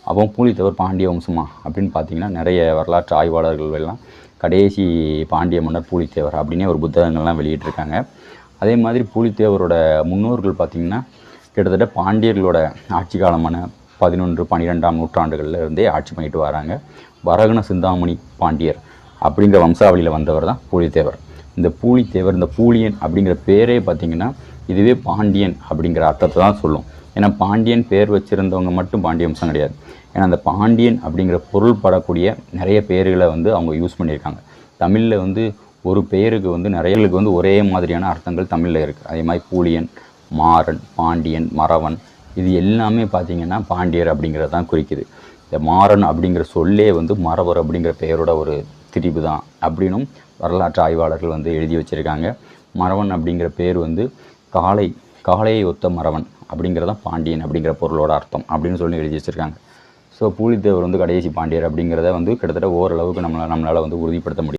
அப்போ பூலித்தேவர் பாண்டிய வம்சமா அப்படின்னு பார்த்தீங்கன்னா நிறைய வரலாற்று ஆய்வாளர்கள் எல்லாம் கடைசி பாண்டிய மன்னர் பூலித்தேவர் அப்படின்னே ஒரு புத்தகங்கள்லாம் வெளியிட்டிருக்காங்க. அதே மாதிரி பூலித்தேவரோட முன்னோர்கள் பார்த்திங்கன்னா கிட்டத்தட்ட பாண்டியர்களோட ஆட்சி காலமான 11, 12ஆம் நூற்றாண்டுகளில் இருந்தே ஆட்சி பண்ணிட்டு வராங்க. வரகுண சிந்தாமணி பாண்டியர் அப்படிங்கிற வம்சாவளியில் வந்தவர் தான் பூலித்தேவர். இந்த பூலித்தேவர், இந்த பூலியன் அப்படிங்கிற பேரே பார்த்திங்கன்னா இதுவே பாண்டியன் அப்படிங்கிற அர்த்தத்தை தான் சொல்லும். ஏன்னா பாண்டியன் பேர் வச்சுருந்தவங்க மட்டும் பாண்டிய வம்சம் கிடையாது. ஏன்னா அந்த பாண்டியன் அப்படிங்கிற பொருள் படக்கூடிய நிறைய பேர்களை அவங்க யூஸ் பண்ணியிருக்காங்க. தமிழில் ஒரு பெயருக்கு நிறையலுக்கு ஒரே மாதிரியான அர்த்தங்கள் தமிழில் இருக்குது. அதே மாதிரி பூலியன், மாறன், பாண்டியன், மறவன் இது எல்லாமே பார்த்திங்கன்னா பாண்டியர் அப்படிங்கிறது தான் குறிக்குது. இந்த மாறன் அப்படிங்கிற சொல்லே மறவர் அப்படிங்கிற பெயரோட ஒரு திரிவு தான் அப்படின்னும் வரலாற்று ஆய்வாளர்கள் எழுதி வச்சுருக்காங்க. மறவன் அப்படிங்கிற பேர் காளையை ஒத்த மறவன் அப்படிங்கிறதான் பாண்டியன் அப்படிங்கிற பொருளோட அர்த்தம் அப்படின்னு சொல்லி எழுதி வச்சுருக்காங்க. ஸோ பூலித்தேவர் கடைசி பாண்டியர் அப்படிங்கிறத கிட்டத்தட்ட ஓரளவுக்கு நம்மளால் உறுதிப்படுத்த முடியும்.